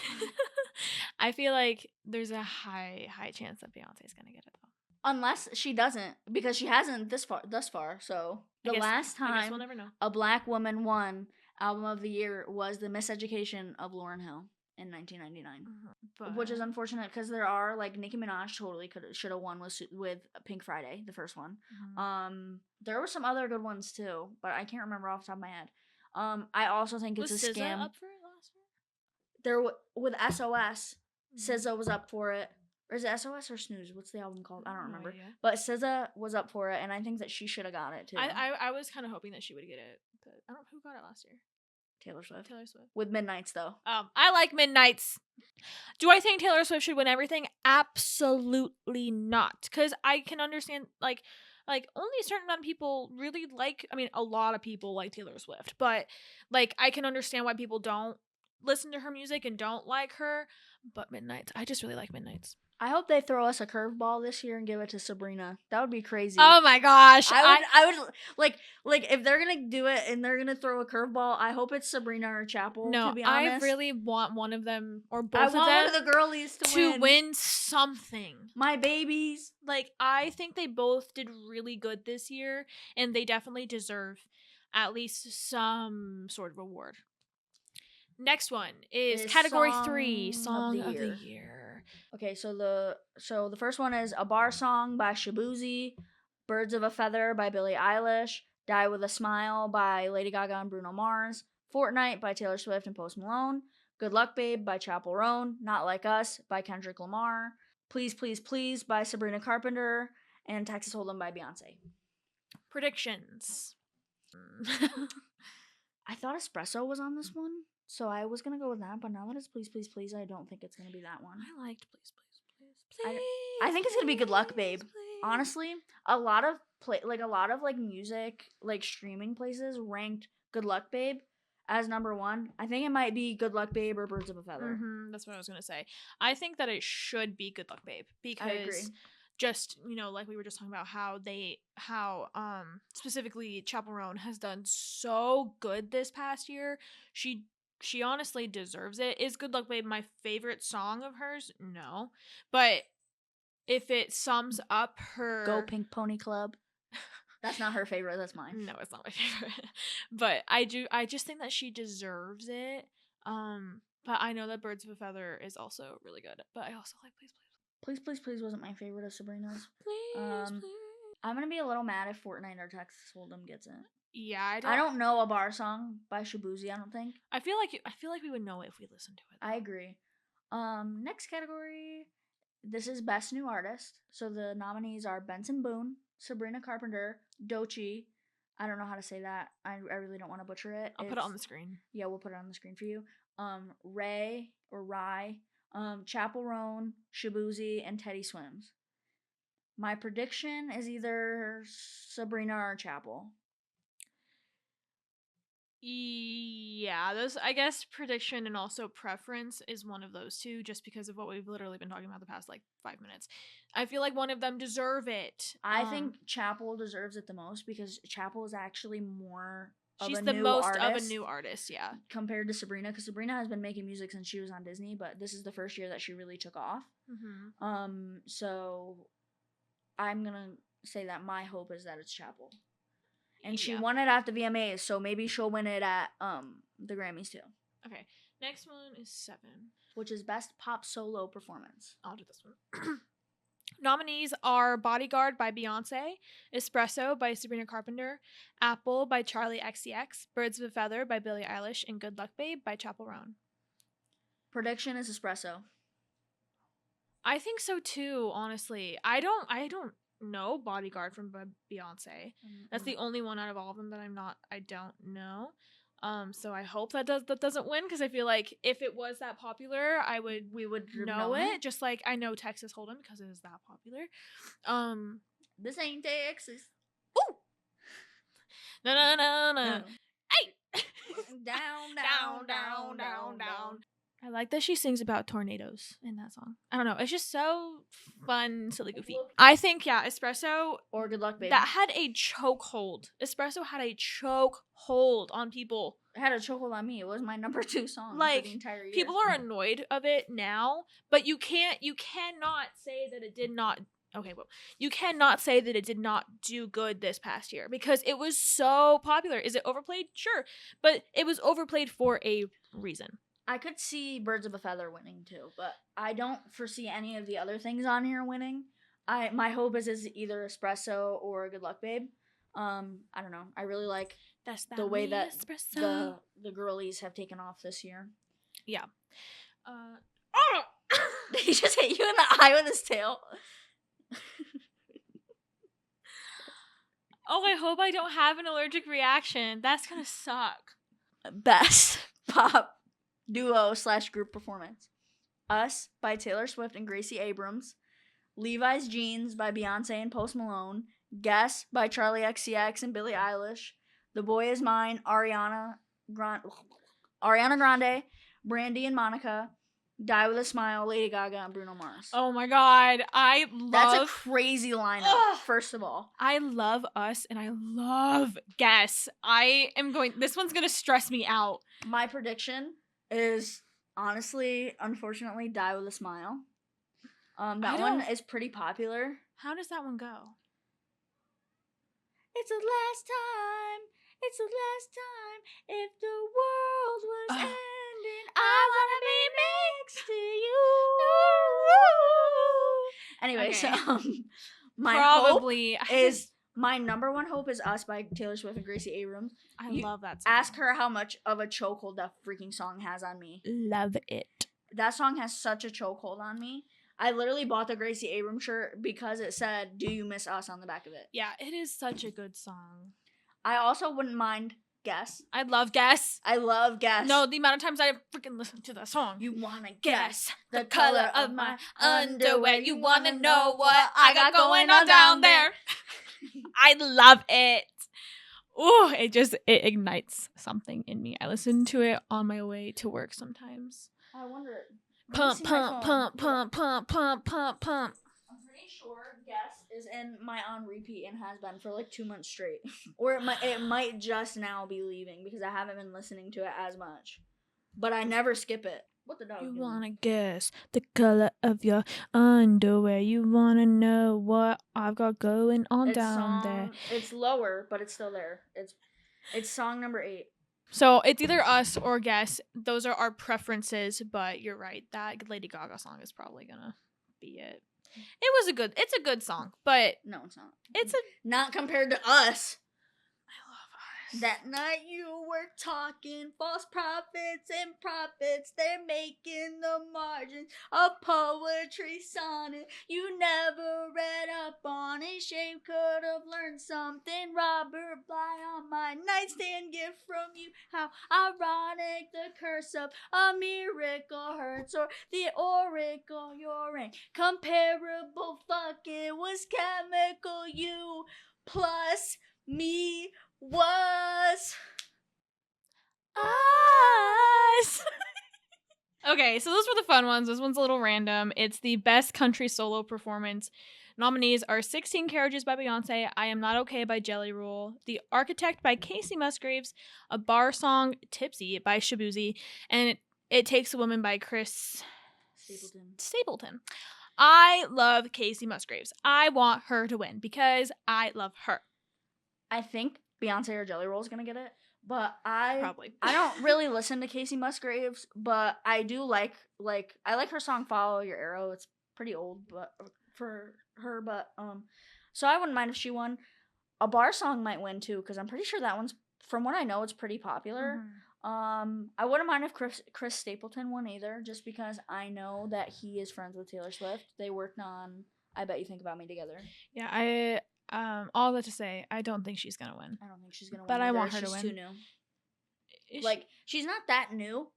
I feel like there's a high chance that Beyonce's gonna get it though. Unless she doesn't, because she hasn't thus far. So last time we'll never know. A black woman won Album of the Year was The Miseducation of Lauryn Hill in 1999, which is unfortunate because there are like Nicki Minaj totally should have won with Pink Friday, the first one. There were some other good ones too, but I can't remember off the top of my head. I also think it's a SZA scam. Up for it last year? There with SOS, SZA was up for it. Or is it SOS or Snooze? What's the album called? I don't remember. But SZA was up for it, and I think that she should have got it too. I was kind of hoping that she would get it, but I don't know who got it last year. Taylor Swift. Taylor Swift. With Midnights, though. I like Midnights. Do I think Taylor Swift should win everything? Absolutely not. Because I can understand, like only a certain amount of people really like, a lot of people like Taylor Swift. But, like, I can understand why people don't listen to her music and don't like her. But Midnights, I just really like Midnights. I hope they throw us a curveball this year and give it to Sabrina. That would be crazy. Oh my gosh. I would like if they're gonna do it and they're gonna throw a curveball, I hope it's Sabrina or Chapel. No, to be honest. I really want one of them or both of them. I want one of the girlies to win something. My babies. Like, I think they both did really good this year, and they definitely deserve at least some sort of award. Next one is category 3, Song of the Year. Okay, so the first one is A Bar Song by Shaboozey, Birds of a Feather by Billie Eilish, Die With a Smile by Lady Gaga and Bruno Mars, Fortnite by Taylor Swift and Post Malone, Good Luck Babe by Chappell Roan, Not Like Us by Kendrick Lamar, Please Please Please by Sabrina Carpenter, and Texas Hold'em by Beyonce. Predictions. I thought Espresso was on this one. So I was going to go with that, but now that it's Please, Please, Please, I don't think it's going to be that one. I liked Please, Please, Please. I think it's going to be Good Luck, Babe. Please. Honestly, a lot of music, like streaming places ranked Good Luck, Babe as number 1. I think it might be Good Luck, Babe or Birds of a Feather. That's what I was going to say. I think that it should be Good Luck, Babe because I agree. Just, like we were just talking about how specifically Chappell Roan has done so good this past year. She honestly deserves it. Is Good Luck Babe my favorite song of hers? No. But if it sums up her... Go Pink Pony Club. That's not her favorite. That's mine. No, it's not my favorite. But I just think that she deserves it. But I know that Birds of a Feather is also really good. But I also like Please, Please. Please, Please, Please wasn't my favorite of Sabrina's. Please. I'm going to be a little mad if Fortnite or Texas Hold'em gets it. Yeah, I don't know A Bar Song by Shaboozey, I don't think. I feel like we would know it if we listened to it. I agree. Next category, this is Best New Artist. So the nominees are Benson Boone, Sabrina Carpenter, Doechii. I don't know how to say that. I really don't want to butcher it. I'll put it on the screen. Yeah, we'll put it on the screen for you. Rye, Chappell Roan, Shaboozey, and Teddy Swims. My prediction is either Sabrina or Chappell. Yeah, those, I guess prediction and also preference is one of those two, just because of what we've literally been talking about the past 5 minutes. I feel like one of them deserve it. I think Chappell deserves it the most because Chappell is actually more of she's a the new most artist of a new artist, yeah, compared to Sabrina, because Sabrina has been making music since she was on Disney, but this is the first year that she really took off. So I'm gonna say that my hope is that it's Chappell. And she won it at the VMAs, so maybe she'll win it at the Grammys too. Okay. Next one is 7. which is Best Pop Solo Performance. I'll do this one. Nominees are Bodyguard by Beyonce, Espresso by Sabrina Carpenter, Apple by Charlie XCX, Birds of a Feather by Billie Eilish, and Good Luck Babe by Chappell Roan. Prediction is Espresso. I think so too, honestly. I don't know Bodyguard from Beyonce. That's the only one out of all of them that I don't know. So I hope that doesn't win, because I feel like if it was that popular, we would know it. Just like I know Texas Hold'em because it is that popular. This ain't Texas. Ooh. No. Hey. down. I like that she sings about tornadoes in that song. I don't know. It's just so fun, silly, goofy. I think, Espresso or Good Luck Babe. That had a chokehold. Espresso had a chokehold on people. It had a chokehold on me. It was my number 2 song for the entire year. People are annoyed of it now, but you cannot say that it did not. Okay, well, you cannot say that it did not do good this past year because it was so popular. Is it overplayed? Sure, but it was overplayed for a reason. I could see Birds of a Feather winning too, but I don't foresee any of the other things on here winning. My hope is either Espresso or Good Luck Babe. I don't know. I really like the way that the girlies have taken off this year. Yeah. Did he just hit you in the eye with his tail? Oh, I hope I don't have an allergic reaction. That's gonna suck. Best Pop Duo / Group Performance. Us by Taylor Swift and Gracie Abrams. Levi's Jeans by Beyonce and Post Malone. Guess by Charlie XCX and Billie Eilish. The Boy Is Mine, Ariana Grande, Brandy and Monica. Die With a Smile, Lady Gaga and Bruno Mars. Oh my god, That's a crazy lineup, first of all. I love Us and I love Guess. This one's gonna stress me out. My prediction is, honestly, unfortunately, Die With a Smile. That one is pretty popular. How does that one go? It's the last time, if the world was ending, I wanna be next to you. Anyway, okay. So my number 1 hope is Us by Taylor Swift and Gracie Abrams. I love that song. Ask her how much of a chokehold that freaking song has on me. Love it. That song has such a chokehold on me. I literally bought the Gracie Abrams shirt because it said, "Do you miss us?" on the back of it. Yeah, it is such a good song. I also wouldn't mind Guess. I love Guess. I love Guess. No, the amount of times I freaking listened to that song. You wanna guess the color of my underwear. You wanna know what I got going on down there. I love it. Ooh, it ignites something in me. I listen to it on my way to work sometimes. I wonder. Pump. I'm pretty sure Guess is in my on repeat and has been for like 2 months straight. Or it might just now be leaving because I haven't been listening to it as much. But I never skip it. What the dog? You wanna guess the color of your underwear. You wanna know what I've got going on down there. It's lower, but it's still there. It's song number 8. So it's either Us or Guess. Those are our preferences, but you're right. That Lady Gaga song is probably gonna be it. It's a good song, but no, it's not. It's not compared to Us. I love Us. That night you were talking false prophets and prophets. They're making the margins of poetry sonnet. You never read up on it. Shame could have learned something. Robert Bly on my nightstand gift from you. How ironic the curse of a miracle hurts, or the oracle you're in. Comparable fucking was chemical. You plus me was Us. Okay, so those were the fun ones. This one's a little random. It's the best country solo performance. Nominees are 16 Carriages by Beyonce, I Am Not Okay by Jelly Roll, The Architect by Casey Musgraves, A Bar Song, Tipsy by Shabuzi, and It Takes a Woman by Chris Stapleton. I love Casey Musgraves. I want her to win because I love her. I think Beyonce or Jelly Roll is gonna get it, But I Probably. I don't really listen to Casey Musgraves, but I do like I like her song "Follow Your Arrow." It's pretty old, but for her, but so I wouldn't mind if she won. A bar song might win too, because I'm pretty sure that one's, from what I know, it's pretty popular. I wouldn't mind if Chris Stapleton won either, just because I know that he is friends with Taylor Swift. They worked on "I Bet You Think About Me" together. Yeah, all that to say, I don't think she's gonna win. I don't think she's gonna win. But either. I want her to She's win. too new. Is Like she's not that new,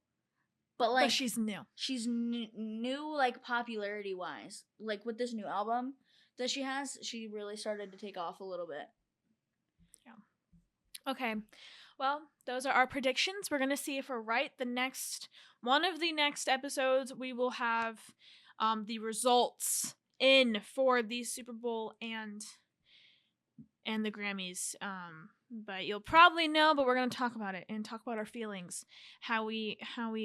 but but she's new. She's new, like popularity wise. Like with this new album that she has, she really started to take off a little bit. Yeah. Okay. Well, those are our predictions. We're gonna see if we're right. One of the next episodes, we will have the results in for the Super Bowl and the Grammys. But you'll probably know, but we're going to talk about it and talk about our feelings, how we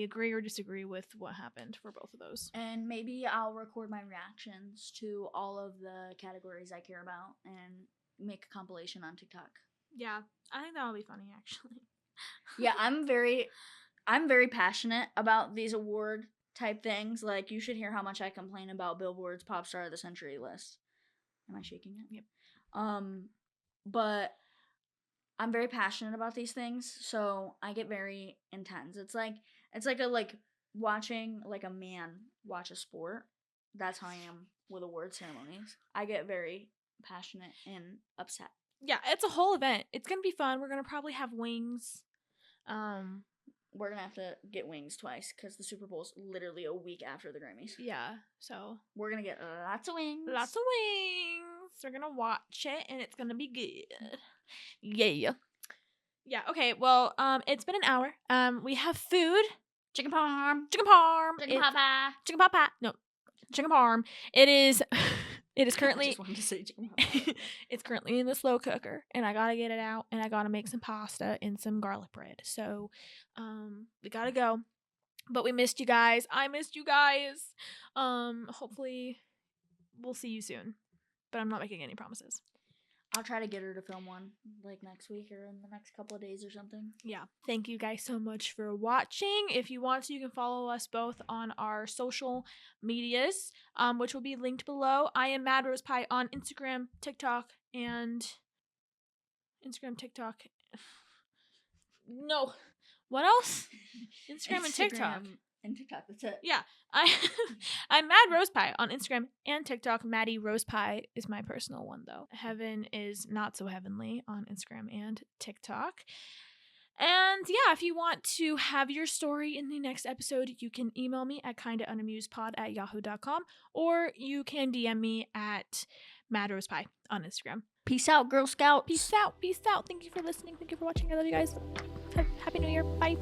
agree or disagree with what happened for both of those. And maybe I'll record my reactions to all of the categories I care about and make a compilation on TikTok. Yeah, I think that'll be funny actually. Yeah, I'm very passionate about these award type things. Like, you should hear how much I complain about Billboard's Pop Star of the Century list. Am I shaking it? Yep. But I'm very passionate about these things, so I get very intense. It's like watching like a man watch a sport. That's how I am with award ceremonies. I get very passionate and upset. Yeah, it's a whole event. It's gonna be fun. We're gonna probably have wings. We're gonna have to get wings twice because the Super Bowl's literally a week after the Grammys. Yeah, so we're gonna get lots of wings. Lots of wings. We're gonna watch it, and it's gonna be good. Yeah. Yeah. Okay. Well, it's been an hour. We have food. Chicken parm. Chicken parm. Chicken papa. Chicken papa. No, chicken parm. It is. It is currently. I just wanted to say chicken papa. It's currently in the slow cooker, and I gotta get it out, and I gotta make some pasta and some garlic bread. So, we gotta go. But we missed you guys. I missed you guys. Hopefully, we'll see you soon. But I'm not making any promises. I'll try to get her to film one like next week or in the next couple of days or something. Yeah. Thank you guys so much for watching. If you want to, you can follow us both on our social medias, which will be linked below. I am Mad Rose Pie on Instagram, TikTok, and No. What else? Instagram and TikTok. And TikTok, that's it. Yeah. I'm Mad Rose Pie on Instagram and TikTok. Maddie Rose Pie is my personal one, though. Heaven is Not So Heavenly on Instagram and TikTok. And yeah, if you want to have your story in the next episode, you can email me at kindaamusedpod@yahoo.com, or you can DM me at Mad Rose Pie on Instagram. Peace out, Girl Scouts. Peace out. Peace out. Thank you for listening. Thank you for watching. I love you guys. Happy New Year. Bye.